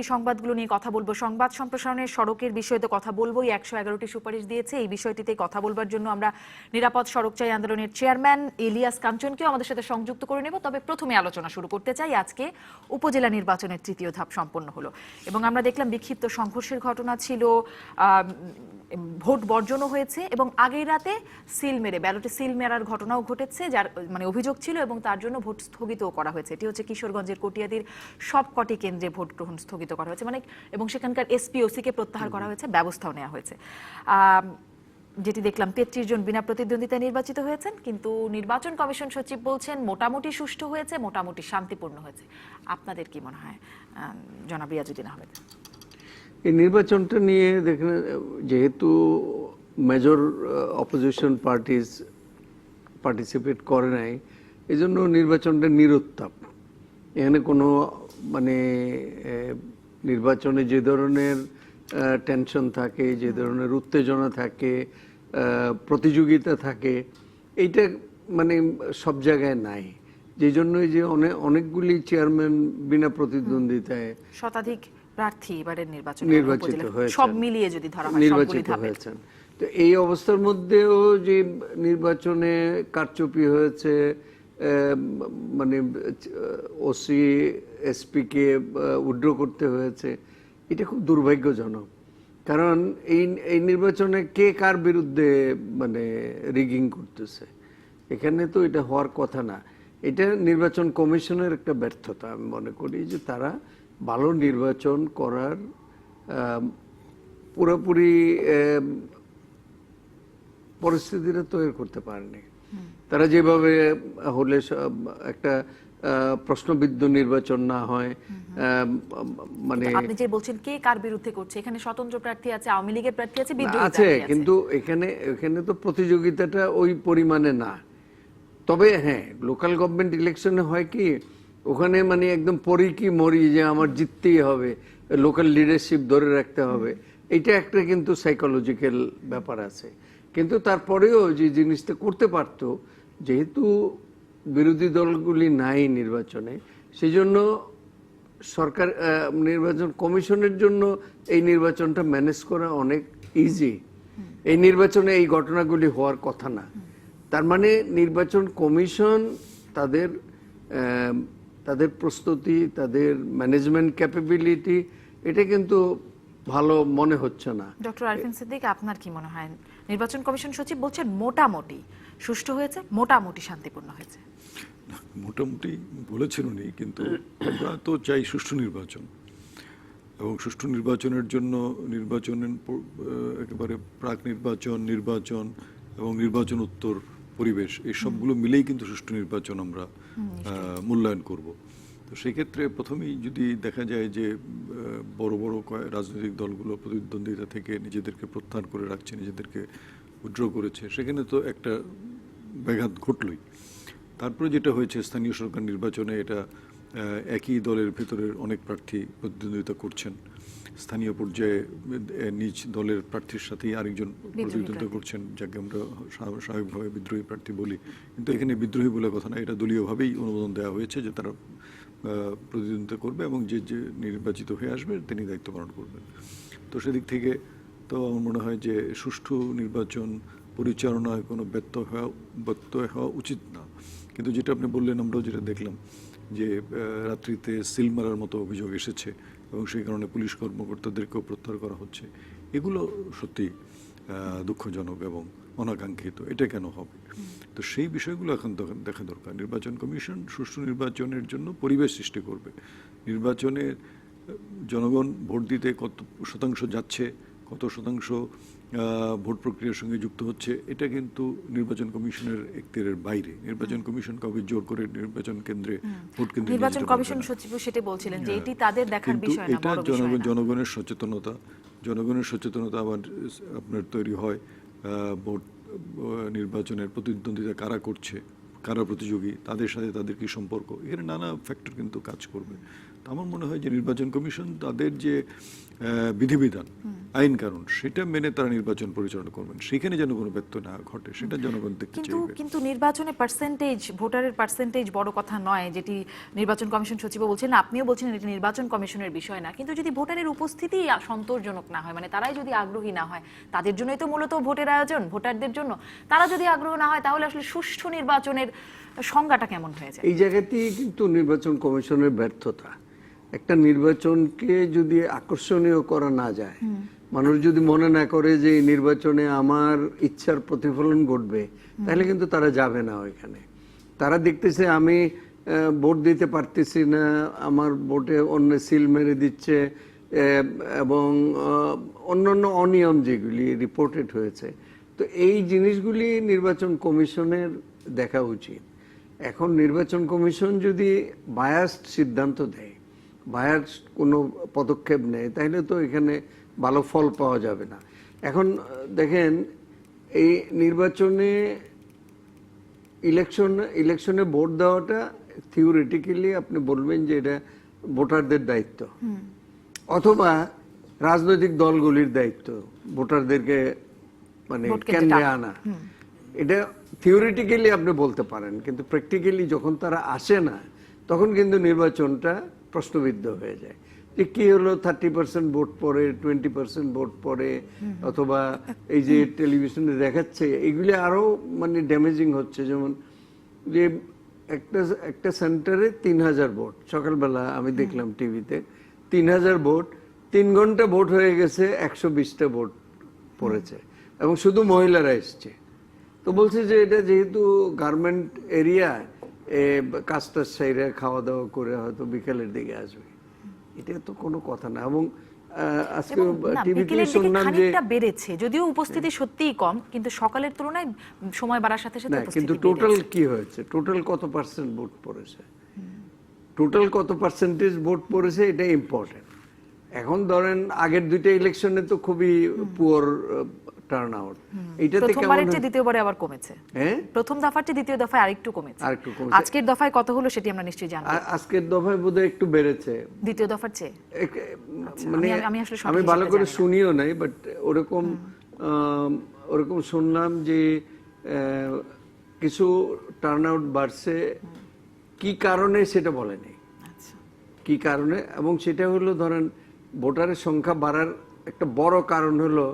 এই সংবাদগুলো নিয়ে কথা বলবো। সংবাদ সম্প্রসারণের সড়কের বিষয়ে তো কথা বলবোই। 111টি সুপারিশ দিয়েছে। এই বিষয়টিতে কথা বলবার জন্য আমরা নিরাপদ সড়ক চাই আন্দোলনের চেয়ারম্যান ইলিয়াস কাঞ্চনকেও আমাদের সাথে সংযুক্ত করে নেব। তবে প্রথমে আলোচনা শুরু করতে চাই। আজকে উপজেলা নির্বাচনের তৃতীয় ধাপ সম্পন্ন হলো এবং আমরা দেখলাম বিক্ষিপ্ত সংঘর্ষের ঘটনা ছিল, ভোট বর্জনও হয়েছে এবং আগের রাতে সিল মেরে ব্যালটে সিল মেরার ঘটনাও ঘটেছে, যার অভিযোগ ছিল এবং তার জন্য ভোট স্থগিতও করা হয়েছে। এটি হচ্ছে কিশোরগঞ্জের কটিয়াদির সবকটি কেন্দ্রে ভোট গ্রহণ স্থগিত করা হয়েছে, এবং সেখানকার এসপিওসিকে প্রত্যাহার করা হয়েছে, ব্যবস্থাও নেওয়া হয়েছে। যেটি দেখলাম 33 জন বিনা প্রতিদ্বন্দ্বিতায় নির্বাচিত হয়েছেন, কিন্তু নির্বাচন কমিশন সচিব বলছেন মোটামুটি সুষ্ঠু হয়েছে, মোটামুটি শান্তিপূর্ণ হয়েছে। আপনাদের কি মনে হয় জনাব রিয়াজউদ্দিন আহমেদ? এই নির্বাচনটা নিয়ে দেখেন, যেহেতু মেজর অপোজিশন পার্টিস পার্টিসিপেট করে নাই, এই জন্য নির্বাচনটা নিরুত্তাপ। এখানে কোনো নির্বাচনে যে ধরনের টেনশন থাকে, যে ধরনের উত্তেজনা থাকে, প্রতিযোগিতা থাকে, এইটা সব জায়গায় নাই। যে জন্যই যে অনেকগুলি চেয়ারম্যান বিনা প্রতিদ্বন্দ্বিতায় শতাধিক প্রার্থী এবারের নির্বাচিত হয়েছে, সব মিলিয়ে যদি ধরা হয় নির্বাচিত হয়েছেন। তো এই অবস্থার মধ্যেও যে নির্বাচনে কারচুপি হয়েছে, ওসি এসপি কে উইথড্র করতে হয়েছে, এটা খুব দুর্ভাগ্যজনক। কারণ এই নির্বাচনে কে কার বিরুদ্ধে রিগিং করতেছে, এখানে তো এটা হওয়ার কথা না। এটা নির্বাচন কমিশনের একটা ব্যর্থতা। আমি মনে করি যে তারা ভালো নির্বাচন করার পুরোপুরি পরিস্থিতিটা তৈরি করতে পারেনি। তারা যেভাবে হলে একটা প্রশ্নবিদ্ধ নির্বাচন না হয়, আপনি যে বলছেন কে কার বিরুদ্ধে করছে, এখানে স্বতন্ত্র প্রার্থী আছে, আওয়ামী লীগের প্রার্থী আছে, বিদ্রোহী আছে, কিন্তু এখানে তো প্রতিযোগিতাটা ওই পরিমাণে না। তবে হ্যাঁ, লোকাল গভর্নমেন্ট ইলেকশনে হয় কি, ওখানে একদম পরি কি মরি, যে আমার জিততেই হবে, লোকাল লিডারশিপ ধরে রাখতে হবে, এইটা একটা কিন্তু সাইকোলজিক্যাল ব্যাপার আছে। কিন্তু তারপরেও যে জিনিসটা করতে পারত, যেহেতু বিরোধী দলগুলি নাই নির্বাচনে, সেই জন্য সরকার নির্বাচন কমিশনের জন্য এই নির্বাচনটা ম্যানেজ করা অনেক ইজি। এই নির্বাচনে এই ঘটনাগুলি হওয়ার কথা না। তার মানে নির্বাচন কমিশন তাদের প্রস্তুতি, তাদের ম্যানেজমেন্ট ক্যাপাবিলিটি, এটা কিন্তু ভালো মনে হচ্ছে না। ডক্টর আরিফিন সিদ্দিক, আপনার কি মনে হয়? নির্বাচন কমিশন সচিব বলছেন মোটামুটি সুষ্ঠু হয়েছে, মোটামুটি শান্তিপূর্ণ হয়েছে। মোটামুটি বলেছেন উনি, কিন্তু আমরা তো চাই সুষ্ঠু নির্বাচন, এবং সুষ্ঠু নির্বাচনের জন্য নির্বাচনের একেবারে প্রাক নির্বাচন এবং নির্বাচন উত্তর পরিবেশ, এই সবগুলো মিলেই কিন্তু সুষ্ঠু নির্বাচন আমরা মূল্যায়ন করব। তো সেই ক্ষেত্রে প্রথমেই যদি দেখা যায় যে বড় বড় রাজনৈতিক দলগুলো প্রতিদ্বন্দ্বিতা থেকে নিজেদেরকে প্রত্যাহার করে রাখছে, নিজেদেরকে উইথড্র করেছে, সেখানে তো একটা ব্যাঘাত ঘটলই। তারপরে যেটা হয়েছে স্থানীয় সরকার নির্বাচনে, এটা একই দলের ভেতরের অনেক প্রার্থী প্রতিদ্বন্দ্বিতা করছেন। স্থানীয় পর্যায়ে নিজ দলের প্রার্থীর সাথেই আরেকজন প্রতিদ্বন্দ্বিতা করছেন, যাকে আমরা স্বাভাবিকভাবে বিদ্রোহী প্রার্থী বলি। কিন্তু এখানে বিদ্রোহী বলে কথা না, এটা দলীয়ভাবেই অনুমোদন দেওয়া হয়েছে যে তারা প্রতিদ্বন্দ্বিতা করবে এবং যে নির্বাচিত হয়ে আসবে তিনি দায়িত্ব পালন করবেন। তো সেদিক থেকে তো আমার মনে হয় যে সুষ্ঠু নির্বাচন পরিচালনায় কোনো ব্যত্যয় হওয়া উচিত না। কিন্তু যেটা আপনি বললেন, আমরাও যেটা দেখলাম যে রাত্রিতে সিল মারার মতো অভিযোগ এসেছে এবং সেই কারণে পুলিশ কর্মকর্তাদেরকেও প্রত্যাহার করা হচ্ছে, এগুলো সত্যি দুঃখজনক এবং অনাকাঙ্ক্ষিত। এটা কেন হবে? তো সেই বিষয়গুলো এখন দেখা দরকার। নির্বাচন কমিশন সুষ্ঠু নির্বাচনের জন্য পরিবেশ সৃষ্টি করবে। নির্বাচনে জনগণ ভোট দিতে কত শতাংশ যাচ্ছে, কত শতাংশ ভোট প্রক্রিয়ার সঙ্গে যুক্ত হচ্ছে, এটা কিন্তু নির্বাচন কমিশনের এখতিয়ারের বাইরে। নির্বাচন কমিশন কাউকে জোর করে নির্বাচন কেন্দ্রে ভোট কেন্দ্রে নির্বাচন কমিশন সচিব সেটা বলছিলেন যে এটি তাদের দেখার বিষয় না, বড় বিষয় না। জনগণের সচেতনতা আবার আপনার তৈরি হয়। ভোট নির্বাচনের প্রতিদ্বন্দ্বিতা কারা করছে, কারা প্রতিযোগী, তাদের সাথে তাদের কি সম্পর্ক, এখানে নানা ফ্যাক্টর কিন্তু কাজ করবে। তো আমার মনে হয় যে নির্বাচন কমিশন তাদের যে বিধিবিধান আইন কানুন, সেটা মেনে তারা নির্বাচন পরিচালনা করবেন। সেখানে যেন কোনো ব্যত্যয় না ঘটে, সেটা জনগণ দেখতে কিন্তু চাইবে। কিন্তু নির্বাচনে পার্সেন্টেজ, ভোটারের পার্সেন্টেজ বড় কথা নয়, যেটি নির্বাচন কমিশন সচিবও বলছেন, আপনিও বলছেন এটি নির্বাচন কমিশনের বিষয় না। কিন্তু যদি ভোটারের উপস্থিতি সন্তোষজনক না হয়, মানে তারাই যদি আগ্রহী না হয়, তাদের জন্যই তো মূলত ভোটের আয়োজন, ভোটারদের জন্য, তারা যদি আগ্রহ না হয়, তাহলে আসলে সুষ্ঠু নির্বাচনের সংজ্ঞাটা কেমন হয়ে যায়? এই জায়গাতেই কিন্তু নির্বাচন কমিশনের ব্যর্থতা। একটা নির্বাচনকে যদি আকর্ষণীয় করা না যায়, মানুষ যদি মনে না করে যে এই নির্বাচনে আমার ইচ্ছার প্রতিফলন ঘটবে, তাহলে কিন্তু তারা যাবে না ওইখানে। তারা দেখতেছে আমি ভোট দিতে পারতেছি না, আমার ভোটে অন্য সিল মেরে দিচ্ছে, এবং অন্যান্য অনিয়ম যেগুলি রিপোর্টেড হয়েছে, তো এই জিনিসগুলি নির্বাচন কমিশনের দেখা উচিত। এখন নির্বাচন কমিশন যদি বায়াসড সিদ্ধান্ত দেয়, বায়াস কোনো পদক্ষেপ নেয়, তাহলে তো এখানে ভালো ফল পাওয়া যাবে না। এখন দেখেন, এই নির্বাচনে ইলেকশনে ভোট দেওয়াটা থিওরিটিক্যালি আপনি বলবেন যে এটা ভোটারদের দায়িত্ব, অথবা রাজনৈতিক দলগুলির দায়িত্ব ভোটারদেরকে মানে কেন্দ্রে আনা। এটা থিওরিটিক্যালি আপনি বলতে পারেন, কিন্তু প্র্যাকটিক্যালি যখন তারা আসে না, তখন কিন্তু নির্বাচনটা প্রশ্নবিদ্ধ হয়ে যায়। যে কি হলো, 30% ভোট পড়ে, 20% ভোট পড়ে, অথবা এই যে টেলিভিশনে দেখাচ্ছে, এগুলি আরো মানে ড্যামেজিং হচ্ছে। যেমন যে একটা সেন্টারে 3000 ভোট, সকালবেলা আমি দেখলাম টিভিতে, 3000 ভোট, 3 ঘন্টা ভোট হয়ে গেছে, 120টা ভোট পড়েছে, এবং শুধু মহিলারা এসছে। তো বলছে যে এটা যেহেতু গার্মেন্ট এরিয়া, কাজটা সাইরে খাওয়া দাওয়া করে হয়তো বিকেলের দিকে আসবে। এটা তো কোনো কথা না। এবং আজকে টিভিতে শুনলাম যে খানিকটা বেড়েছে, যদিও উপস্থিতি সত্যিই কম, কিন্তু সকালের তুলনায় সময় বাড়ার সাথে সাথে না, উপস্থিতি কিন্তু টোটাল কি হয়েছে, টোটাল কত পার্সেন্ট ভোট পড়েছে, টোটাল কত পার্সেন্টেজ ভোট পড়েছে, এটা ইম্পর্টেন্ট। এখন ধরেন আগের দুইটা ইলেকশনে তো খুবই পুয়ার টার্ন আউট, এইটাতে প্রথমবারের কেমন, চেয়ে দ্বিতীয়বারে আবার কমেছে। হ্যাঁ, প্রথম দফার চেয়ে দ্বিতীয় দফায় আরেকটু কমেছে। আজকের দফায় কত হলো সেটি আমরা নিশ্চয়ই জানবো। আজকের দফায় বোধহয় একটু বেড়েছে দ্বিতীয় দফার চেয়ে। মানে আমি আসলে সঠিক আমি ভালো হিসাবটা করে জানি না। শুনিও নাই, বাট ওরকম শুনলাম যে কিছু টার্ন আউট বাড়ছে। কি কারণে সেটা বলেনি, আচ্ছা। কি কারণে, এবং সেটা হলো ধরেন ভোটারের সংখ্যা বাড়ার একটা বড় কারণ হলো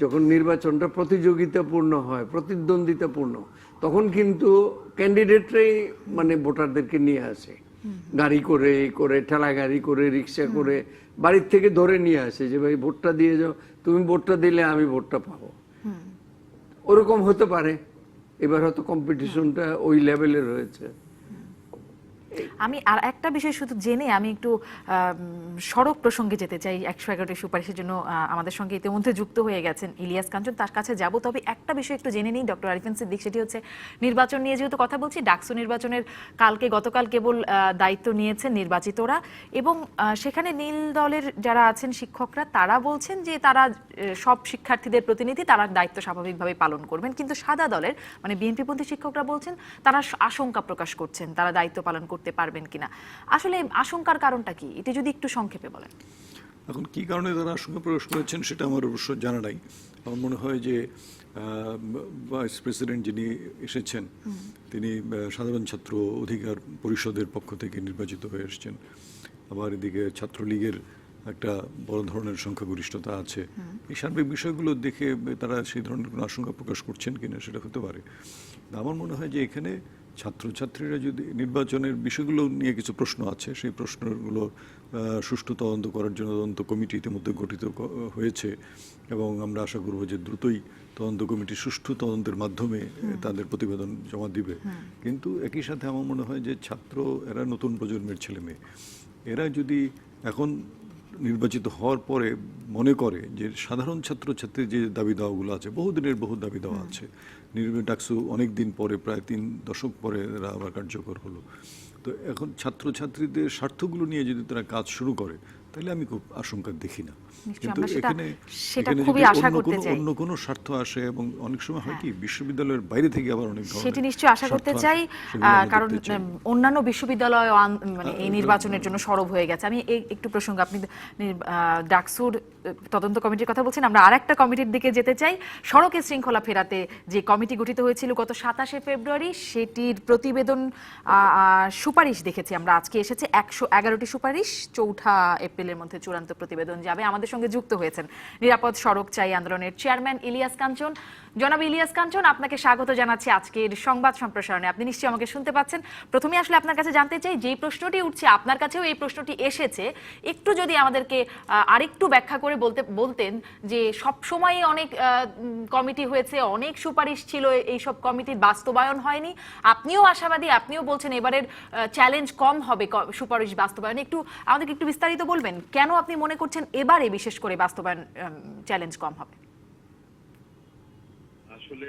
যখন নির্বাচনটা প্রতিযোগিতাপূর্ণ হয়, প্রতিদ্বন্দ্বিতাপূর্ণ, তখন কিন্তু ক্যান্ডিডেটরাই মানে ভোটারদেরকে নিয়ে আসে, গাড়ি করে করে, ঠেলা গাড়ি করে, রিক্সা করে, বাড়ির থেকে ধরে নিয়ে আসে যে ভাই ভোটটা দিয়ে যাও, তুমি ভোটটা দিলে আমি ভোটটা পাবো। ওরকম হতে পারে, এবার হয়তো কম্পিটিশনটা ওই লেভেলের রয়েছে। আমি আর একটা বিষয় শুধু জেনে আমি একটু সড়ক প্রসঙ্গে যেতে চাই। 111টি সুপারিশের জন্য আমাদের সঙ্গে ইতিমধ্যে যুক্ত হয়ে গেছেন ইলিয়াস কাঞ্চন, তার কাছে যাব। তবে একটা বিষয় একটু জেনে নিই ডক্টর আরিফিন সিদ্দিক, সেটি হচ্ছে নির্বাচন নিয়ে যেহেতু কথা বলছি, ডাকসু নির্বাচনের গতকাল কেবল দায়িত্ব নিয়েছেন নির্বাচিতরা, এবং সেখানে নীল দলের যারা আছেন শিক্ষকরা, তারা বলছেন যে তারা সব শিক্ষার্থীদের প্রতিনিধি, তারা দায়িত্ব স্বাভাবিকভাবে পালন করবেন। কিন্তু সাদা দলের মানে বিএনপিপন্থী শিক্ষকরা বলছেন তারা আশঙ্কা প্রকাশ করছেন তারা দায়িত্ব পালন করতে পারবেন কিনা। আসলে আশঙ্কার কারণটা কি, এটি যদি একটু সংক্ষেপে বলেন। এখন কি কারণে তারা আশঙ্কা প্রকাশ করেছেন সেটা আমার অবশ্য জানা নাই। আমার মনে হয় যে ভাইস প্রেসিডেন্ট যিনি এসেছেন তিনি সাধারণ ছাত্র অধিকার পরিষদের পক্ষ থেকে নির্বাচিত হয়ে এসেছেন। আবার এদিকে ছাত্রলীগের একটা বড় ধরনের সংখ্যাগরিষ্ঠতা আছে। এই সার্বিক বিষয়গুলো দেখে তারা সেই ধরনের কোনো আশঙ্কা প্রকাশ করছেন কিনা সেটা হতে পারে। আমার মনে হয় যে এখানে ছাত্রছাত্রীরা যদি নির্বাচনের বিষয়গুলো নিয়ে কিছু প্রশ্ন আছে, সেই প্রশ্নগুলো সুষ্ঠু তদন্ত করার জন্য তদন্ত কমিটি ইতিমধ্যে গঠিত হয়েছে, এবং আমরা আশা করব যে দ্রুতই তদন্ত কমিটি সুষ্ঠু তদন্তের মাধ্যমে তাদের প্রতিবেদন জমা দিবে। কিন্তু একই সাথে আমার মনে হয় যে এরা নতুন প্রজন্মের ছেলে মেয়ে, এরা যদি এখন নির্বাচিত হওয়ার পরে মনে করে যে সাধারণ ছাত্রছাত্রীর যে দাবি দাওয়াগুলো আছে, বহুদিনের বহু দাবি দেওয়া আছে, ডাকসু অনেক দিন পরে, প্রায় 3 দশক পরে এরা আবার কার্যকর হলো, তো এখন ছাত্রছাত্রীদের স্বার্থগুলো নিয়ে যদি তারা কাজ শুরু করে, তাহলে আমি খুব আশঙ্কা দেখি না। নিশ্চয়ই কিন্তু আমরা সেটা এখানে খুবই যদি আশা করতে চাই। অন্য কোনো স্বার্থ আসে, এবং অনেক সময় হয় কি বিশ্ববিদ্যালয়ের বাইরে থেকে আবার অনেক ধরনের সেটি নিশ্চয়ই আশা করতে স্বার্থ চাই, আসে, সেগুলো আমি কারণ দেখতে চাই। অন্যান্য বিশ্ববিদ্যালয় মানে এই নির্বাচনের জন্য সরব হয়ে গেছে। আমি একটু প্রসঙ্গ, আপনি ডাকসুর তদন্ত কমিটির কথা বলছেন, আমরা আরেকটা কমিটির দিকে যেতে চাই। সড়কের শৃঙ্খলা ফেরাতে যে কমিটি গঠিত হয়েছিল গত 27শে ফেব্রুয়ারি, সেটির প্রতিবেদন সুপারিশ দেখেছি আমরা, আজকে এসেছে 111টি সুপারিশ। 4 এপ্রিলের মধ্যে চূড়ান্ত প্রতিবেদন যাবে। আমাদের সঙ্গে যুক্ত হয়েছেন নিরাপদ সড়ক চাই আন্দোলনের চেয়ারম্যান ইলিয়াস কাঞ্চন। জনাব ইলিয়াস কাঞ্চন, আপনাকে স্বাগত জানাচ্ছি আজকের সংবাদ সম্প্রসারণে। আপনি নিশ্চয়ই আমাকে শুনতে পাচ্ছেন। প্রথমে আসলে আপনার কাছে জানতে চাই, যেই প্রশ্নটি উঠছে, আপনার কাছেও এই প্রশ্নটি এসেছে, একটু যদি আমাদেরকে আরেকটু ব্যাখ্যা করে বলতেন যে সব সময় অনেক কমিটি হয়েছে, অনেক সুপারিশ ছিল, এই সব কমিটির বাস্তবায়ন হয়নি। আপনিও আশাবাদী, আপনিও বলছেন এবারের চ্যালেঞ্জ কম হবে সুপারিশ বাস্তবায়নে। একটু আমাদেরকে একটু বিস্তারিত বলবেন, কেন আপনি মনে করছেন এবারে বিশেষ করে বাস্তবায়ন চ্যালেঞ্জ কম হবে? আসলে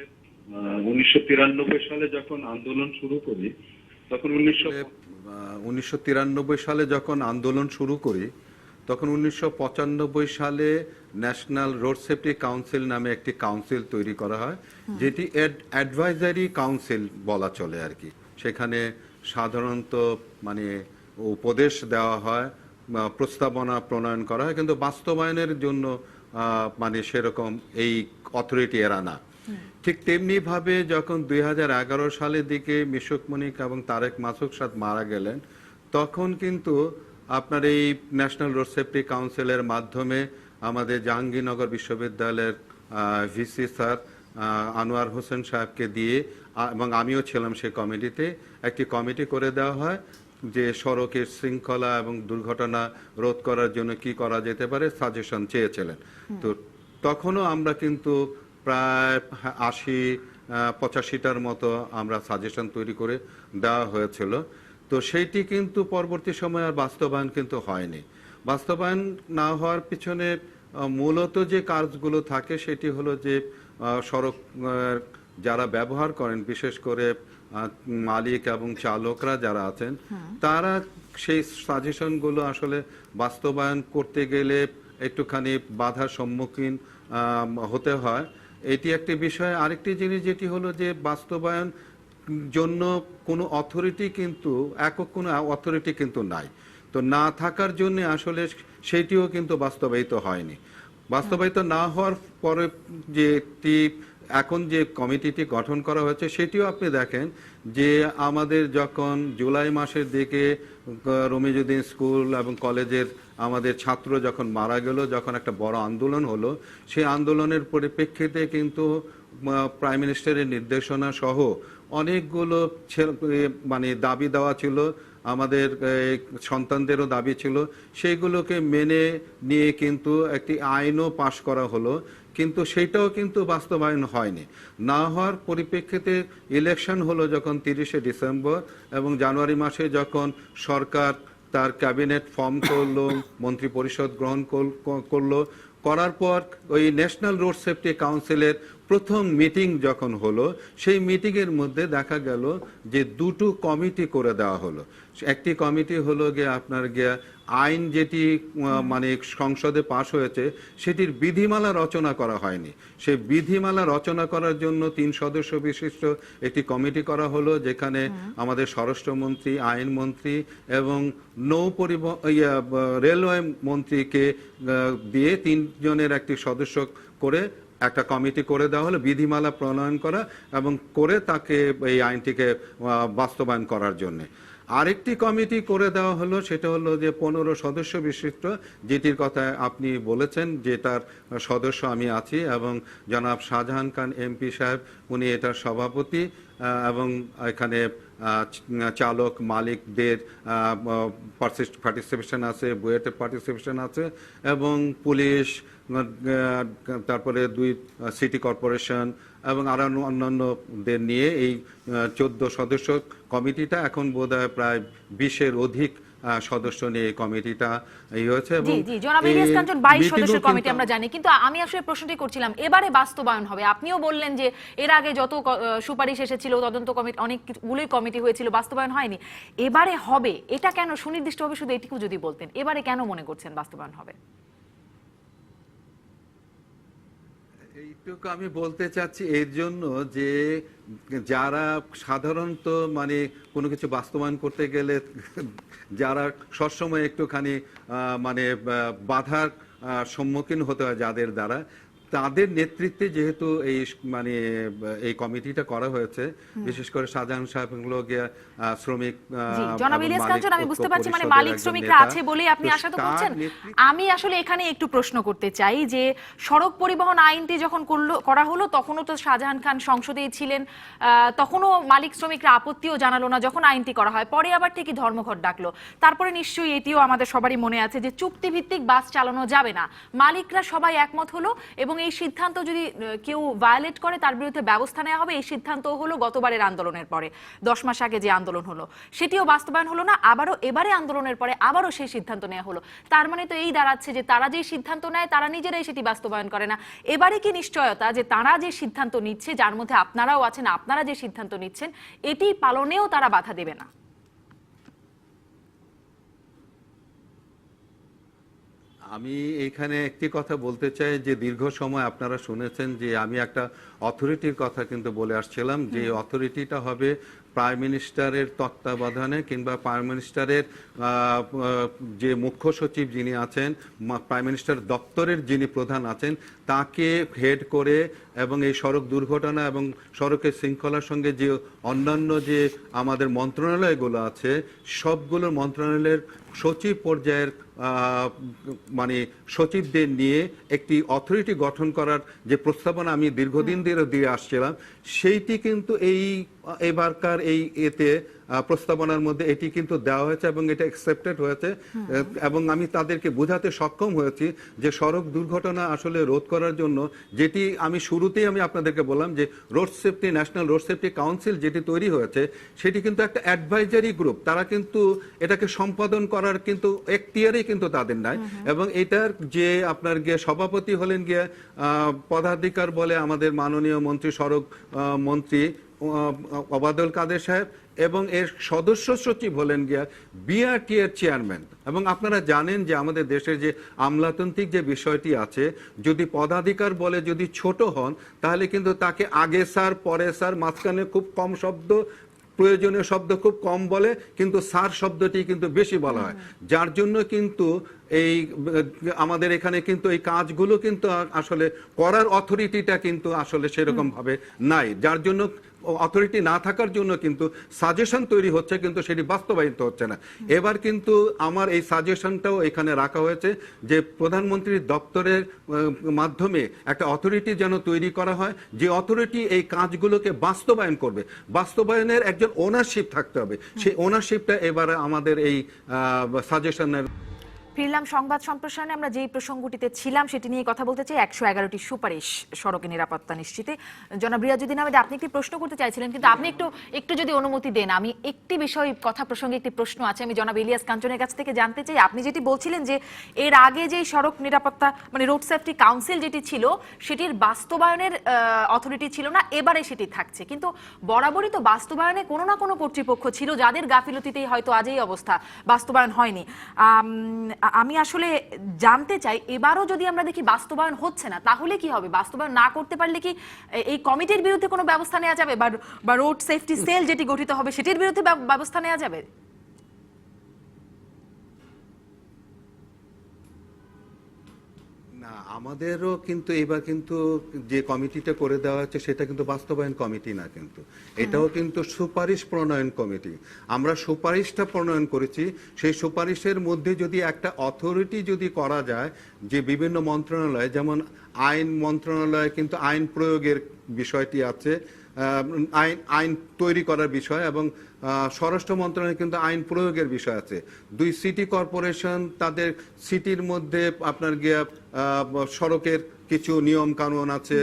1993 সালে যখন আন্দোলন শুরু করি তখন 1993 সালে যখন আন্দোলন শুরু করি তখন 1995 সালে ন্যাশনাল রোড সেফটি কাউন্সিল নামে একটি কাউন্সিল তৈরি করা হয়, যেটি অ্যাডভাইজারি কাউন্সিল বলা চলে আর কি। সেখানে সাধারণত মানে উপদেশ দেওয়া হয়, প্রস্তাবনা প্রণয়ন করা হয়, কিন্তু বাস্তবায়নের জন্য মানে সেরকম এই অথরিটি এরা না। ঠিক তেমনি ভাবে যখন 2011 সালের দিকে মিশুক মনিক এবং তারেক মাসুক সাদ মারা গেলেন, তখন কিন্তু আপনার এই ন্যাশনাল রোড সেফটি কাউন্সিলের মাধ্যমে আমাদের জাহাঙ্গীরনগর বিশ্ববিদ্যালয়ের ভিসি স্যার আনোয়ার হোসেন সাহেবকে দিয়ে, এবং আমিও ছিলাম সেই কমিটিতে, একটি কমিটি করে দেওয়া হয় যে সড়কের শৃঙ্খলা এবং দুর্ঘটনা রোধ করার জন্য কি করা যেতে পারে, সাজেশন চেয়েছিলেন। তো তখনও আমরা কিন্তু প্রায় 80-85টার মতো আমরা সাজেশন তৈরি করে দেওয়া হয়েছিল। তো সেইটি কিন্তু পরবর্তী সময়ে আর বাস্তবায়ন কিন্তু হয়নি। বাস্তবায়ন না হওয়ার পিছনে মূলত যে কাজগুলো থাকে সেটি হলো যে সড়ক যারা ব্যবহার করেন, বিশেষ করে মালিক এবং চালকরা যারা আছেন, তারা সেই সাজেশনগুলো আসলে বাস্তবায়ন করতে গেলে একটুখানি বাধার সম্মুখীন হতে হয়। এটি একটি বিষয়। আরেকটি জিনিস যেটি হলো যে বাস্তবায়ন জন্য কোনো অথরিটি কিন্তু, একক কোনো অথরিটি কিন্তু নাই। তো না থাকার জন্য আসলে সেটিও কিন্তু বাস্তবায়িত হয়নি। বাস্তবায়িত না হওয়ার পরে যেটি এখন যে কমিটিটি গঠন করা হয়েছে, সেটিও আপনি দেখেন যে আমাদের যখন জুলাই মাসের দিকে রমিজউদ্দিন স্কুল এবং কলেজের আমাদের ছাত্র যখন মারা গেল, যখন একটা বড় আন্দোলন হলো, সেই আন্দোলনের পরিপ্রেক্ষিতে কিন্তু প্রাইম মিনিস্টারের নির্দেশনা সহ অনেকগুলো মানে দাবি দেওয়া ছিল, আমাদের সন্তানদেরও দাবি ছিল, সেইগুলোকে মেনে নিয়ে কিন্তু একটি আইনও পাশ করা হলো, কিন্তু সেটাও কিন্তু বাস্তবায়ন হয়নি। না হওয়ার পরিপ্রেক্ষিতে ইলেকশন হলো যখন 30শে ডিসেম্বর, এবং জানুয়ারি মাসে যখন সরকার তার ক্যাবিনেট ফর্ম করলো, মন্ত্রী পরিষদ গ্রহণ করলো, করার পর ওই ন্যাশনাল রোড সেফটি কাউন্সিলের প্রথম মিটিং যখন হলো, সেই মিটিংয়ের মধ্যে দেখা গেল যে দুটো কমিটি করে দেওয়া হলো। একটি কমিটি হলো গিয়ে আপনার গিয়া আইন যেটি মানে সংসদে পাশ হয়েছে সেটির বিধিমালা রচনা করা হয়নি। সেই বিধিমালা রচনা করার জন্য 3 সদস্য বিশিষ্ট একটি কমিটি করা হলো, যেখানে আমাদের স্বরাষ্ট্রমন্ত্রী, আইনমন্ত্রী এবং রেলওয়ে মন্ত্রীকে দিয়ে 3 জনের একটি সদস্য করে একটা কমিটি করে দেওয়া হলো বিধিমালা প্রণয়ন করা এবং করে তাকে এই আইনটিকে বাস্তবায়ন করার জন্য। আরেকটি কমিটি করে দেওয়া হলো, সেটা হলো যে 15 সদস্য বিশিষ্ট, যেটির কথা আপনি বলেছেন, যেটার সদস্য আমি আছি, এবং জনাব শাহজাহান খান এমপি সাহেব উনি এটার সভাপতি, এবং এখানে চালক মালিকদের পার্টিসিপেশন আছে, বুয়েটের পার্টিসিপেশন আছে, এবং পুলিশ, তারপরে 2 সিটি কর্পোরেশন এবং আরো অন্যান্যদের নিয়ে এই 14 সদস্য কমিটিটা এখন বোধহয় প্রায় 20-এর অধিক সদস্য নিয়ে এই কমিটিটা হয়েছে এবং জি জি জনাব ইলিয়াস কাঞ্চন 22 সদস্যের কমিটি আমরা জানি, কিন্তু আমি আসলে প্রশ্নটি করছিলাম এবারে বাস্তবায়ন হবে। আপনিও বললেন যে এর আগে যত সুপারিশ এসেছিল, তদন্ত কমিটি অনেকগুলোই কমিটি হয়েছিল, বাস্তবায়ন হয়নি। এবারে হবে, এটা কেন সুনির্দিষ্টভাবে শুধু এটুকু যদি বলতেন, এবারে কেন মনে করছেন বাস্তবায়ন হবে? এইটুকু আমি বলতে চাচ্ছি এর জন্য যে যারা সাধারণত মানে কোনো কিছু বাস্তবায়ন করতে গেলে যারা সবসময় একটুখানি মানে বাধার সম্মুখীন হতে হয় যাদের দ্বারা, তাদের নেতৃত্বে যেহেতু মানে এই কমিটিটা করা হয়েছে, বিশেষ করে শাহজাহান সাহেব শ্রমিক জনাব ইলিয়াস কাঞ্চন, আমি বুঝতে পারছি মানে মালিক শ্রমিকরা আছে বলেই আপনি আশা তো করছেন। আমি আসলে এখানে একটু প্রশ্ন করতে চাই যে সড়ক পরিবহন আইনটি যখন করা হলো তখনও তো শাহজাহান খান সংসদেই ছিলেন, তখনও মালিক শ্রমিকরা আপত্তিও জানালো না যখন আইনটি করা হয়, পরে আবার ঠিকই ধর্মঘট ডাকলো। তারপরে নিশ্চয়ই এটিও আমাদের সবারই মনে আছে যে চুক্তিভিত্তিক বাস চালানো যাবে না, মালিকরা সবাই একমত হলো এবং এই সিদ্ধান্ত যদি কেউ ভায়োলেট করে তার বিরুদ্ধে ব্যবস্থা নেওয়া হবে। এই সিদ্ধান্ত হলো গতবারের আন্দোলনের পরে, 10 মাস আগে যে আন্দোলন হলো সেটিও বাস্তবায়ন হলো না, আবারও এবারে আন্দোলনের পরে আবারও সেই সিদ্ধান্ত নেওয়া হলো। তার মানে তো এই দাঁড়াচ্ছে যে তারা যে সিদ্ধান্ত নেয় তারা নিজেরাই সেটি বাস্তবায়ন করে না। এবারে কি নিশ্চয়তা যে তারা যে সিদ্ধান্ত নিচ্ছে, যার মধ্যে আপনারাও আছেন, আপনারা যে সিদ্ধান্ত নিচ্ছেন এটি পালনেও তারা বাধা দেবে না? আমি এখানে একটি কথা বলতে চাই যে দীর্ঘ সময় আপনারা শুনেছেন যে আমি একটা অথরিটির কথা কিন্তু বলে আসছিলাম, যে অথরিটিটা হবে প্রাইম মিনিস্টারের তত্ত্বাবধানে কিংবা প্রাইম মিনিস্টারের যে মুখ্য সচিব যিনি আছেন, প্রাইম মিনিস্টার দপ্তরের যিনি প্রধান আছেন তাকে হেড করে, এবং এই সড়ক দুর্ঘটনা এবং সড়কের শৃঙ্খলার সঙ্গে যে অন্যান্য যে আমাদের মন্ত্রণালয়গুলো আছে সবগুলো মন্ত্রণালয়ের সচিব পর্যায়ের মানে সচিবদের নিয়ে একটি অথরিটি গঠন করার যে প্রস্তাবনা আমি দীর্ঘদিন ধরে দিয়ে আসছিলাম, সেইটি কিন্তু এবারকার এই প্রস্তাবনার মধ্যে এটি কিন্তু দেওয়া হয়েছে এবং এটা অ্যাকসেপ্টেড হয়েছে। এবং আমি তাদেরকে বোঝাতে সক্ষম হয়েছি যে সড়ক দুর্ঘটনা আসলে রোধ করার জন্য যেটি আমি শুরুতেই আমি আপনাদেরকে বললাম যে road safety, national road safety council যেটি তৈরি হয়েছে সেটি কিন্তু একটা অ্যাডভাইজারি গ্রুপ, তারা কিন্তু এটাকে সম্পাদন করার কিন্তু এখতিয়ারই কিন্তু তাদের নাই। এবং এটার যে আপনার সভাপতি হলেন পদাধিকার বলে আমাদের মাননীয় মন্ত্রী, সড়ক মন্ত্রী ওবায়দুল কাদের সাহেব, এবং এর সদস্য সচিব হলেন বিআরটি এর চেয়ারম্যান। এবং আপনারা জানেন যে আমাদের দেশের যে আমলাতান্ত্রিক যে বিষয়টি আছে, যদি পদাধিকার বলে যদি ছোট হন তাহলে কিন্তু তাকে আগে স্যার পরে স্যার, মাঝখানে খুব কম শব্দ, প্রয়োজনীয় শব্দ খুব কম বলে, কিন্তু স্যার শব্দটি কিন্তু বেশি বলা হয়, যার জন্য কিন্তু এই আমাদের এখানে কিন্তু এই কাজগুলো কিন্তু আসলে করার অথরিটিটা কিন্তু আসলে সেরকম ভাবে নাই, যার জন্য অথরিটি না থাকার জন্য কিন্তু সাজেশন তৈরি হচ্ছে কিন্তু সেটি বাস্তবায়িত হচ্ছে না। এবার কিন্তু আমার এই সাজেশনটাও এখানে রাখা হয়েছে যে প্রধানমন্ত্রীর দপ্তরের মাধ্যমে একটা অথরিটি যেন তৈরি করা হয়, যে অথরিটি এই কাজগুলোকে বাস্তবায়ন করবে। বাস্তবায়নের একজন ওনারশিপ থাকতে হবে, সেই ওনারশিপটা এবারে আমাদের এই সাজেশনের। ফিরলাম সংবাদ সম্প্রসারণে। আমরা যেই প্রসঙ্গটিতে ছিলাম সেটি নিয়ে কথা বলতে চাই, 111টি সুপারিশ সড়কে নিরাপত্তা নিশ্চিতে। জনাব রিয়াজউদ্দিন আহমেদ, আপনি একটি প্রশ্ন করতে চাইছিলেন, কিন্তু আপনি একটু যদি অনুমতি দেন, আমি একটি বিষয় কথা প্রসঙ্গে একটি প্রশ্ন আছে, আমি জনাব ইলিয়াস কাঞ্চনের কাছ থেকে জানতে চাই। আপনি যেটি বলছিলেন যে এর আগে যেই সড়ক নিরাপত্তা মানে রোড সেফটি কাউন্সিল যেটি ছিল সেটির বাস্তবায়নের অথরিটি ছিল না, এবারে সেটি থাকছে, কিন্তু বরাবরই তো বাস্তবায়নে কোনো না কোনো কর্তৃপক্ষ ছিল যাদের গাফিলতিতেই হয়তো আজ এই অবস্থা, বাস্তবায়ন হয়নি। আমি আসলে জানতে চাই এবারও যদি আমরা দেখি বাস্তবায়ন হচ্ছে না তাহলে কি হবে? বাস্তবায়ন না করতে পারলে কি এই কমিটির বিরুদ্ধে কোনো ব্যবস্থা নেওয়া যাবে, বা রোড সেফটি সেল যেটি গঠিত হবে সেটির বিরুদ্ধে ব্যবস্থা নেওয়া যাবে? না, আমাদেরও কিন্তু এবার কিন্তু যে কমিটিটা করে দেওয়া হচ্ছে সেটা কিন্তু বাস্তবায়ন কমিটি না, কিন্তু এটাও কিন্তু সুপারিশ প্রণয়ন কমিটি। আমরা সুপারিশটা প্রণয়ন করেছি, সেই সুপারিশের মধ্যে যদি একটা অথরিটি যদি করা যায়, যে বিভিন্ন মন্ত্রণালয়, যেমন আইন মন্ত্রণালয় কিন্তু আইন প্রয়োগের বিষয়টি আছে, আইন তৈরি করার বিষয়, এবং স্বরাষ্ট্র মন্ত্রণালয় কিন্তু আইন প্রয়োগের বিষয় আছে। 2 সিটি কর্পোরেশন তাদের সিটির মধ্যে আপনার সড়কের কিছু নিয়ম কানুন আছে,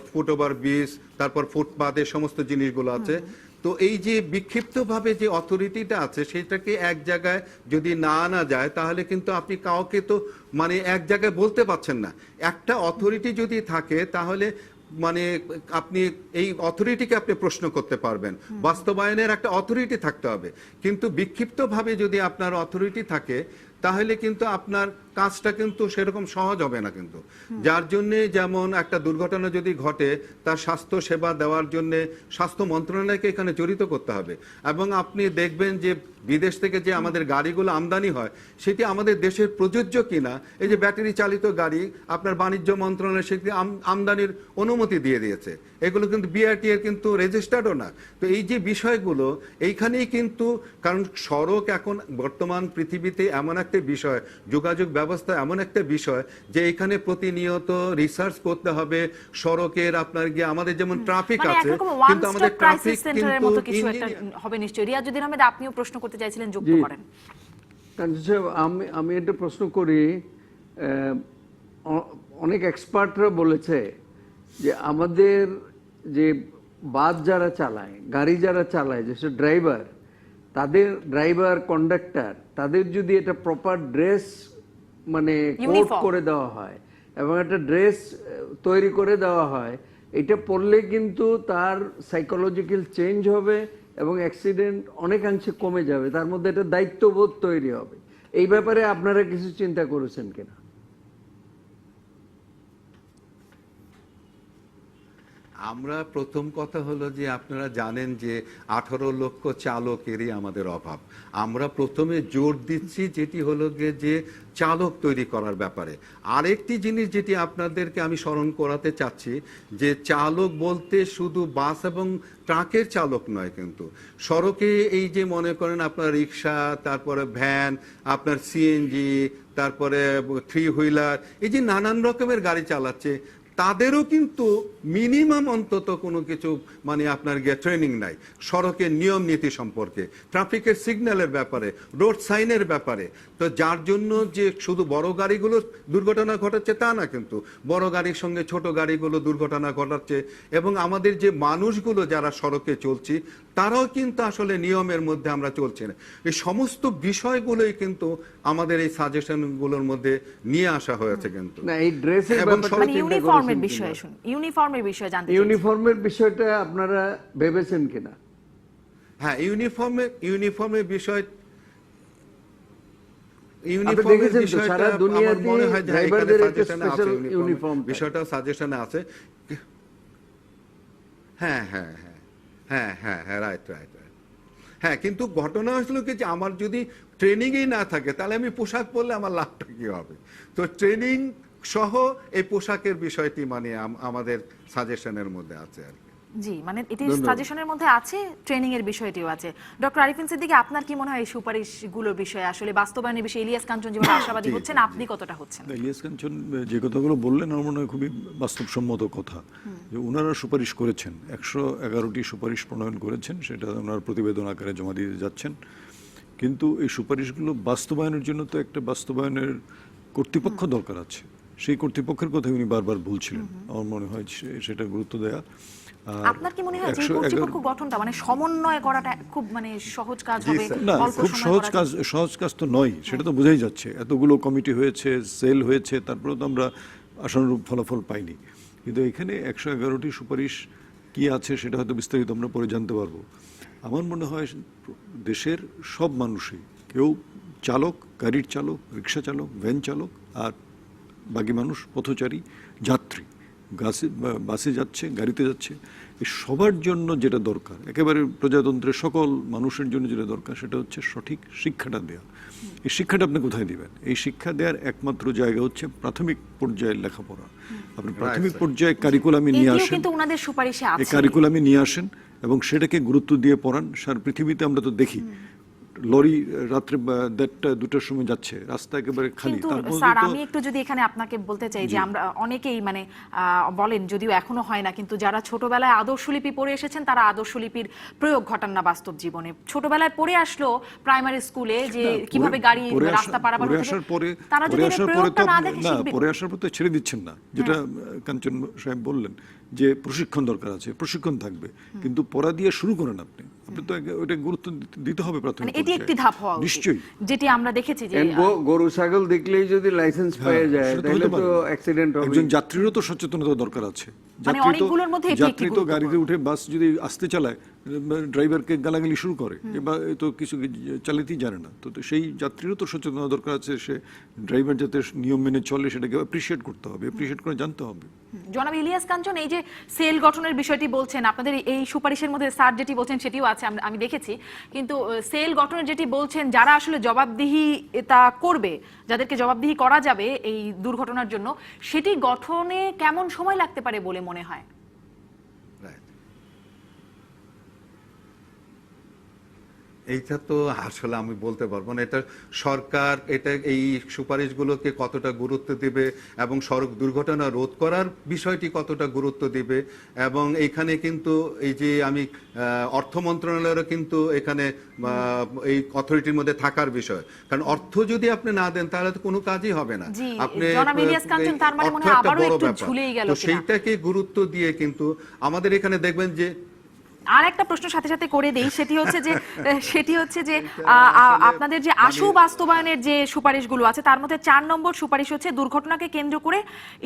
ফুটওভার ব্রিজ, তারপর ফুটপাথ, এই সমস্ত জিনিসগুলো আছে। তো এই যে বিক্ষিপ্তভাবে যে অথরিটিটা আছে সেটাকে এক জায়গায় যদি না আনা যায় তাহলে কিন্তু আপনি কাউকে তো মানে এক জায়গায় বলতে পারছেন না। একটা অথরিটি যদি থাকে তাহলে মানে আপনি এই অথরিটিকে আপনি প্রশ্ন করতে পারবেন, বাস্তবায়নের একটা অথরিটি থাকতে হবে। কিন্তু বিক্ষিপ্তভাবে যদি আপনার অথরিটি থাকে তাহলে কিন্তু আপনার কাজটা কিন্তু সেরকম সহজ হবে না কিন্তু। যার জন্যে যেমন একটা দুর্ঘটনা যদি ঘটে তার স্বাস্থ্য সেবা দেওয়ার জন্য স্বাস্থ্য মন্ত্রণালয়কে এখানে জড়িত করতে হবে। এবং আপনি দেখবেন যে বিদেশ থেকে যে আমাদের গাড়িগুলো আমদানি হয় সেটি আমাদের দেশের প্রযোজ্য কিনা। এই যে ব্যাটারি চালিত গাড়ি আপনার বাণিজ্য মন্ত্রণালয় সেটি আমদানির অনুমতি দিয়ে দিয়েছে, এগুলো কিন্তু বিআরটি এর কিন্তু রেজিস্টার্ডও না। তো এই যে বিষয়গুলো এইখানেই কিন্তু, কারণ সড়ক এখন বর্তমান পৃথিবীতে এমন একটা বিষয়, যোগাযোগ ব্যবস্থা এমন একটা বিষয় যে এখানে প্রতিনিয়ত রিসার্চ করতে হবে সড়কের। আপনার গিয়ে আমাদের যেমন ট্রাফিক মানে আছে একরকম ওয়ান কিন্তু আমাদের স্টপ ক্রাইসিস ট্রাফিক সেন্টারের কিন্তু মতো কিছু একটা হবে নিশ্চয়ই। রিয়াজউদ্দিন আহমেদ, আপনিও প্রশ্ন করতে চাইছিলেন, যুক্ত জি। করেন। আমি একটা প্রশ্ন করি। অনেক এক্সপার্টরা বলেছে যে আমাদের যে বাস যারা চালায়, গাড়ি যারা চালায়, যেসব ড্রাইভার, তাদের ড্রাইভার কন্ডাক্টর তাদের যদি এটা প্রপার ড্রেস মানে কোড Uniform। করে দেওয়া হয় এবং একটা ড্রেস তৈরি করে দেওয়া হয়, এটা পড়লে কিন্তু তার সাইকোলজিক্যাল চেঞ্জ হবে এবং অ্যাক্সিডেন্ট অনেকাংশে কমে যাবে। তার মধ্যে একটা দায়িত্ববোধ তৈরি হবে। এই ব্যাপারে আপনারা কিছু চিন্তা করেছেন কিনা? আমরা প্রথম কথা হলো যে আপনারা জানেন যে 18 লক্ষ চালকেরই আমাদের অভাব। আমরা প্রথমে জোর দিচ্ছি যেটি হলো গিয়ে যে চালক তৈরি করার ব্যাপারে। আরেকটি জিনিস যেটি আপনাদেরকে আমি স্মরণ করাতে চাচ্ছি যে চালক বলতে শুধু বাস এবং ট্রাকের চালক নয়, কিন্তু সড়কে এই যে মনে করেন আপনার রিক্সা, তারপরে ভ্যান, আপনার সিএনজি, তারপরে 3 হুইলার, এই যে নানান রকমের গাড়ি চালাচ্ছে তাদেরও কিন্তু মিনিমাম অন্তত কোনো কিছু মানে আপনার গিয়ে ট্রেনিং নাই সড়কের নিয়ম নীতি সম্পর্কে, ট্রাফিকের সিগন্যালের ব্যাপারে, রোড সাইনের ব্যাপারে। তো যার জন্য যে শুধু বড় গাড়িগুলো দুর্ঘটনা ঘটাচ্ছে তা না, কিন্তু বড় গাড়ির সঙ্গে ছোট গাড়িগুলো দুর্ঘটনা ঘটাচ্ছে। এবং আমাদের যে মানুষগুলো যারা সড়কে চলছি তারাও কিন্তু আসলে নিয়মের মধ্যে আমরা চলছি না। এই সমস্ত বিষয়গুলোই কিন্তু আমাদের এই সাজেশনগুলোর মধ্যে নিয়ে আসা হয়েছে কিন্তু। না, এই ড্রেসের এবং ব্যাপারটা মানে চিন্তা ইউনিফর্মের করেছেন বিষয়ে কিনা? শুনুন, ইউনিফর্মের বিষয়ে জানতে চাই। ইউনিফর্মের বিষয়টা আপনারা ভেবেছেন কিনা? হ্যাঁ, ইউনিফর্মের বিষয়, আপনি দেখেছেন তো সারা দুনিয়াতে ড্রাইভারদের একটা স্পেশাল ইউনিফর্ম বিষয়টা সাজেশনে আছে। হ্যাঁ হ্যাঁ হ্যাঁ হ্যাঁ হ্যাঁ হ্যাঁ রাইট রাইট রাইট। হ্যাঁ, কিন্তু ঘটনা হলো কি যে আমার যদি ট্রেনিংই না থাকে তাহলে আমি পোশাক পরলে আমার লাভটা কি হবে? তো ট্রেনিং সহ এই পোশাকের বিষয়টি মানে আমাদের সাজেশনের মধ্যে আছে আর কি। জি, মানে এটি সাজেশনের মধ্যে আছে, ট্রেনিং এর বিষয়টিও আছে। ডক্টর আরিফিন সিদ্দিকী, আপনার কি মনে হয় এই সুপারিশগুলোর বিষয়ে আসলে বাস্তবায়নের বিষয়ে ইলিয়াস কাঞ্চন যেভাবে আশাবাদী হচ্ছেন, আপনি কতটা হচ্ছেন? ইলিয়াস কাঞ্চন যে কথাগুলো বললেন আমার মনে হয় খুবই বাস্তবসম্মত কথা। যে ওনারা সুপারিশ করেছেন, 111টি সুপারিশ প্রণয়ন করেছেন, সেটা ওনার প্রতিবেদন আকারে জমা দিয়ে যাচ্ছেন। কিন্তু এই সুপারিশগুলো বাস্তবায়নের জন্য তো একটা বাস্তবায়নের কর্তৃপক্ষ দরকার আছে। সেই কর্তৃপক্ষের কথা উনি বারবার বলছিলেন। আমার মনে হয় সেটা গুরুত্ব দেয়া। আপনার কি মনে হয় যে কর্তৃপক্ষ গঠনটা মানে সমন্বয় করাটা খুব মানে সহজ কাজ হবে? না, অল্প খুব সময়ে সহজ করা কাজ, সহজ কাজ তো নয়, সেটা তো বোঝাই যাচ্ছে। এতগুলো কমিটি হয়েছে, সেল হয়েছে, তারপরে তো আমরা আশানুরূপ ফলাফল পাইনি। কিন্তু এখানে 111টি সুপারিশ কি আছে সেটা হয়তো বিস্তারিত আমরা পরে জানতে পারবো। আমার মনে হয় দেশের সব মানুষই, কেউ চালক, গাড়ির চালক, রিক্সা চালক, ভ্যান চালক, আর বাকি মানুষ পথচারী, যাত্রী, বাসে যাচ্ছে, গাড়িতে যাচ্ছে, এই সবার জন্য যেটা দরকার, একেবারে প্রজাতন্ত্রের সকল মানুষের জন্য যেটা দরকার সেটা হচ্ছে সঠিক শিক্ষাটা দেওয়া। এই শিক্ষাটা আপনি কোথায় দিবেন? এই শিক্ষা দেওয়ার একমাত্র জায়গা হচ্ছে প্রাথমিক পর্যায়ের লেখাপড়া। আপনি প্রাথমিক পর্যায়ে কারিকুলামে নিয়ে এটিও আসেন, কিন্তু ওনাদের সুপারিশে এই আছে। কারিকুলামে নিয়ে আসেন এবং সেটাকে গুরুত্ব দিয়ে পড়ান। সারা পৃথিবীতে আমরা তো দেখি লরি রাত্রে 1:30 2টার সময় যাচ্ছে, রাস্তা একেবারে খালি। কিন্তু তার মধ্যে স্যার, তো আমি একটু যদি এখানে আপনাকে বলতে চাই যে আমরা অনেকেই মানে বলেন, যদিও এখনো হয় না, কিন্তু যারা ছোটবেলায় আদর্শলিপি পড়ে এসেছেন তারা আদর্শলিপির প্রয়োগ ঘটান না বাস্তব জীবনে। ছোটবেলায় পড়ে আসলো প্রাইমারি স্কুলে যে কিভাবে গাড়ি রাস্তা পারাপার পরে হতে আসার হবে, পরে তারা যদি এর প্রয়োগটা না দেখে শিখবে। পরে আসার পর তো ছেড়ে দিচ্ছেন না, যেটা কাঞ্চন সাহেব বললেন যে প্রশিক্ষণ দরকার আছে, প্রশিক্ষণ থাকবে, কিন্তু পড়া দিয়ে শুরু করেন আপনি। আপনি তো ওটা গুরুত্ব দিতে হবে প্রাথমিক মানে এটি পর্যায়ে। একটি ধাপ হওয়া উচিত। নিশ্চয়ই। যেটি আমরা দেখেছি যে গরু ছাগল দেখলেই যদি লাইসেন্স পেয়ে যায় সেটা তো তাহলে হতে তো পারে। অ্যাক্সিডেন্ট হবে। একজন যাত্রীরও তো সচেতনতা দরকার আছে। মানে অনেকগুলোর মধ্যে এটি একটি যাত্রী তো গাড়িতে উঠে বাস যদি আসতে চালায়, ড্রাইভারকে গালাগালি শুরু করে, বা তো কিছু চালাতেই জানে না, তো সেই যাত্রীরও তো সচেতনতা দরকার আছে। সে ড্রাইভার যাতে নিয়ম মেনে চলে সেটাকে অ্যাপ্রিশিয়েট করতে হবে, অ্যাপ্রিশিয়েট করে জানতে হবে। জনাব ইলিয়াস কাঞ্চন, এই যে সেল গঠনের বিষয়টি বলছেন, আপনাদের এই সুপারিশের মধ্যে স্যার যেটি বলছেন সেটিও আছে, আমি দেখেছি, কিন্তু সেল গঠনের যেটি বলছেন যারা আসলে জবাবদিহি তা করবে, যাদেরকে জবাবদিহি করা যাবে এই দুর্ঘটনার জন্য, সেটি গঠনে কেমন সময় লাগতে পারে বলে মনে হয়? Right. এইটা তো আসলে আমি বলতে পারবো না। এটা সরকার এই সুপারিশগুলোকে কতটা গুরুত্ব দিবে এবং সড়ক দুর্ঘটনা রোধ করার বিষয়টি কতটা গুরুত্ব দিবে, এবং এইখানে কিন্তু এই যে আমি অর্থ মন্ত্রণালয়েরও কিন্তু এখানে এই অথরিটির মধ্যে থাকার বিষয়, কারণ অর্থ যদি আপনি না দেন তাহলে তো কোনো কাজই হবে না। জি, আপনি জনাব ইলিয়াস কাঞ্চন, তার মানে মনে হয় অর্থ একটা আবারও বড় একটু ব্যাপার। ঝুলেই গেল তো কিনা? সেইটাকে গুরুত্ব দিয়ে কিন্তু আমাদের এখানে দেখবেন যে আর একটা প্রশ্ন সাথে সাথে করে দেই, সেটি হচ্ছে যে আপনাদের যে আশু বাস্তবায়নের যে সুপারিশগুলো আছে তার মধ্যে 4 নম্বর সুপারিশ হচ্ছে দুর্ঘটনাকে কেন্দ্র করে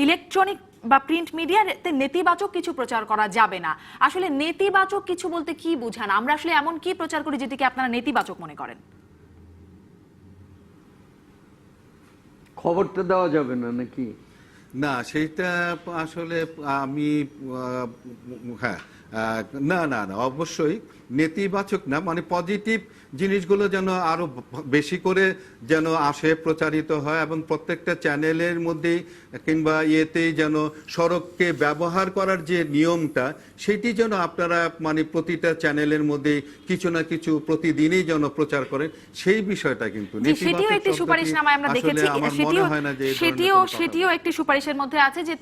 ইলেকট্রনিক বা প্রিন্ট মিডিয়াতে নেতিবাচক কিছু প্রচার করা যাবে না। আসলে নেতিবাচক কিছু বলতে কি বুঝান? আমরা আসলে এমন কি প্রচার করি যেটিকে আপনারা নেতিবাচক মনে করেন? খবরটা দেওয়া যাবে না নাকি? না, সেইটা আসলে আমি হ্যাঁ না না না অবশ্যই নেতিবাচক না, মানে পজিটিভ জিনিসগুলো যেন আরো বেশি করে যেন আসে, প্রচারিত হয়, এবং প্রত্যেকটা চ্যানেলের মধ্যেই কিংবা ইয়েতেই যেন সড়ককে ব্যবহার করার যে নিয়মটা সেটি যেন আপনারা মানে প্রতিটা চ্যানেলের মধ্যে কিছু না কিছু প্রতিদিনই যেন প্রচার করেন, সেই বিষয়টা কিন্তু সেটিও একটি সুপারিশ নামায় আমরা দেখেছি, সেটিও একটি সুপারিশের মধ্যে আছে যে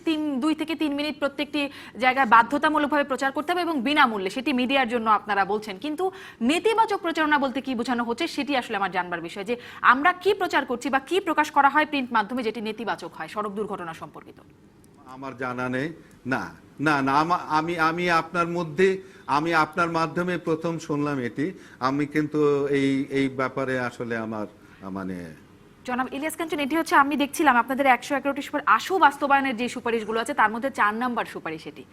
2 থেকে 3 মিনিট প্রত্যেকটি জায়গায় বাধ্যতামূলকভাবে প্রচার করতে হবে এবং বিনামূল্যে, সেটি মিডিয়ার জন্য আপনারা বলছেন। কিন্তু নেতিবাচক প্রচারণা বলতে কি বোঝানো হচ্ছে সেটি আসলে আমার জানবার বিষয়, যে আমরা কি প্রচার করছি বা কি প্রকাশ করা হয় প্রিন্ট মাধ্যমে যেটি নেতিবাচক হয় সড়ক দুর্ঘটনা সম্পর্কিত। আমার জানা নেই। না না না আমি আপনার মাধ্যমে প্রথম শুনলাম এটি। আমি কিন্তু এই ব্যাপারে আসলে আমার মানে জনাব ইলিয়াস কাঞ্চন, এটি হচ্ছে আমি দেখছিলাম আপনাদের 111টি আশু বাস্তবায়নের যে সুপারিশগুলো আছে তার মধ্যে 4 নম্বর সুপারিশ এটি।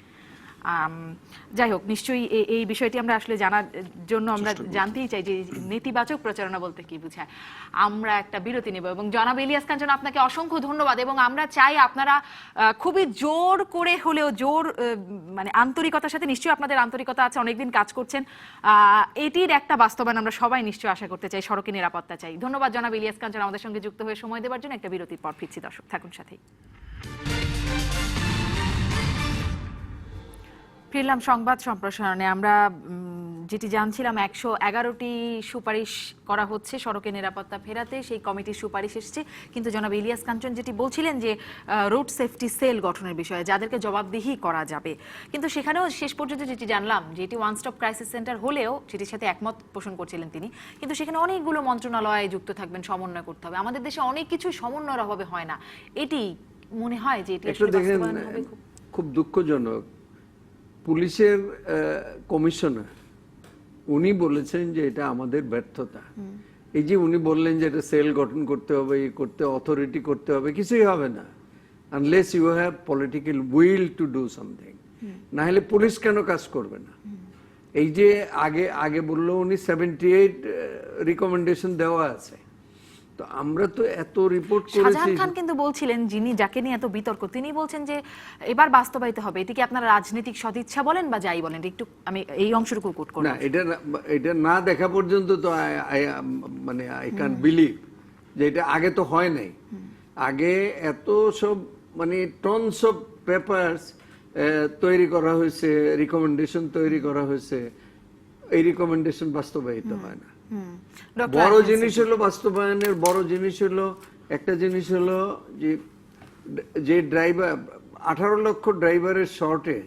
যাই হোক, নিশ্চয়ই এই বিষয়টি আমরা আসলে জানার জন্য আমরা জানতেই চাই যে নেতিবাচক প্রচারণা বলতে কি বোঝায়। আমরা একটা বিরতি নেব এবং জনাব ইলিয়াস কাঞ্চন আপনাকে অসংখ্য ধন্যবাদ, এবং আমরা চাই আপনারা খুবই জোর করে হলেও মানে আন্তরিকতার সাথে, নিশ্চয়ই আপনাদের আন্তরিকতা আছে, অনেকদিন কাজ করছেন, এটির একটা বাস্তবায়ন আমরা সবাই নিশ্চয়ই আশা করতে চাই, সড়কে নিরাপত্তা চাই। ধন্যবাদ জনাব ইলিয়াস কাঞ্চন আমাদের সঙ্গে যুক্ত হয়ে সময় দেওয়ার জন্য। একটা বিরতির পর ফিরছি, দর্শক থাকুন সাথেই। ফিরলাম সংবাদ সম্প্রসারণে। আমরা যেটি জানছিলাম 111টি সুপারিশ করা হচ্ছে সড়কে নিরাপত্তা ফেরাতে, সেই কমিটির সুপারিশ এসেছে, কিন্তু জনাব ইলিয়াস কাঞ্চন যেটি বলছিলেন যে রোড সেফটি সেল গঠনের বিষয়ে যাদেরকে জবাবদিহি করা যাবে, কিন্তু সেখানেও শেষ পর্যন্ত যেটি জানলাম যে এটি ওয়ান স্টপ ক্রাইসিস সেন্টার হলেও, সেটির সাথে একমত পোষণ করছিলেন তিনি, কিন্তু সেখানে অনেকগুলো মন্ত্রণালয়ে যুক্ত থাকবেন, সমন্বয় করতে হবে। আমাদের দেশে অনেক কিছু সমন্বয়ের অভাবে হয় না, এটি মনে হয় যে এটি আসলে বাস্তবায়ন হবে। খুব দুঃখজনক, পুলিশের কমিশনার উনি বলেছেন যে এটা আমাদের ব্যর্থতা। এই যে উনি বললেন যে এটা সেল গঠন করতে হবে, অথরিটি করতে হবে, কিছুই হবে না unless you have political will to do something. না হলে পুলিশ কেন কাজ করবে না? এই যে আগে বললো উনি 78 রিকমেন্ডেশন দেওয়া আছে, তো আমরা তো এত রিপোর্ট করেছি। শাহজাহান খান কিন্তু বলছিলেন, যাকে নিয়ে এত বিতর্ক, তিনি বলছেন যে এবার বাস্তবায়িত হবে। এটিকে আপনারা রাজনৈতিক সদিচ্ছা বলেন বা যাই বলেন, একটু আমি এই অংশটুকু কোট করব। না, এটা না দেখা পর্যন্ত তো মানে আই ক্যান বিলিভ যে এটা আগে তো হয় নাই। আগে এত সব মানে টনস অফ পেপারস তৈরি করা হয়েছে, রিকমেন্ডেশন তৈরি করা হয়েছে, এই রিকমেন্ডেশন বাস্তবায়িত হয় না। বড় জিনিস হলো বাস্তবায়নের, বড় জিনিস হলো একটা জিনিস হলো যে ড্রাইভার 18 লক্ষ ড্রাইভারের শর্টেজ,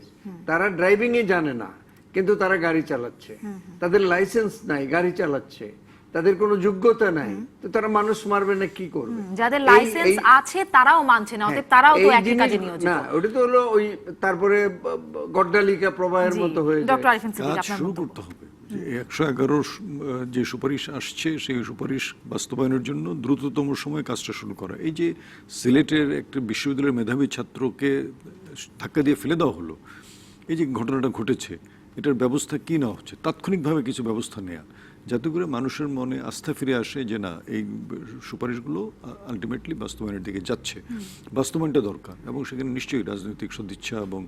তারা ড্রাইভিংই জানে না কিন্তু তারা গাড়ি চালাচ্ছে, তাদের লাইসেন্স নাই, গাড়ি চালাচ্ছে, তাদের কোনো যোগ্যতা নাই, তো তারা মানুষ মারবে না কি করবে? যাদের লাইসেন্স আছে তারাও মানছে না, অতএব তারাও তো একই কাজে নিয়োজিত। না, ওটা তো হলো ওই তারপরে গড্ডালিকা প্রবাহের মতো হয়ে যায়। ডক্টর আরিফিন সিদ্দিকী, কাজ আপনার শুরু মন্তব্য। করতে হবে, যে 111 যে সুপারিশ আসছে সেই সুপারিশ বাস্তবায়নের জন্য দ্রুততম সময়ে কাজটা শুরু করা। এই যে সিলেটের একটা বিশ্ববিদ্যালয়ের মেধাবী ছাত্রকে ধাক্কা দিয়ে ফেলে দেওয়া হলো, এই যে ঘটনাটা ঘটেছে, এটার ব্যবস্থা কি নেওয়া হচ্ছে? তাৎক্ষণিকভাবে কিছু ব্যবস্থা নেওয়া, যাতে করে মানুষের মনে আস্থা ফিরে আসে যে না, এই সুপারিশগুলো আলটিমেটলি বাস্তবায়নের দিকে যাচ্ছে। বাস্তবায়নটা দরকার, এবং সেখানে নিশ্চয়ই রাজনৈতিক সদিচ্ছা এবং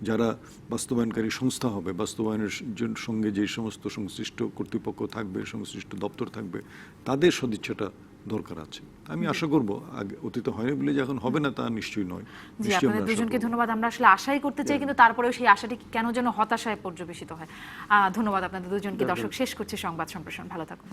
যারা বাস্তবায়নকারী সংস্থা হবে, বাস্তবায়নের সঙ্গে যে সমস্ত সংশ্লিষ্ট কর্তৃপক্ষ থাকবে, সংশ্লিষ্ট দপ্তর থাকবে, তাদের সদিচ্ছাটা দরকার আছে। আমি আশা করব, আগে অতীতে হয়নি বলে যে এখন হবে না তা নিশ্চয়ই নয়। জি, নিশ্চয়ই আপনাদের আমরা আশা দুজনকে করব। ধন্যবাদ। আমরা আসলে আশাই করতে চাই, কিন্তু তারপরেও সেই আশাটি কেন যেন হতাশায় পর্যবেসিত হয়। ধন্যবাদ আপনাদের দুজনকে। দর্শক, শেষ করছি সংবাদ সম্প্রসারণ। ভালো থাকুন।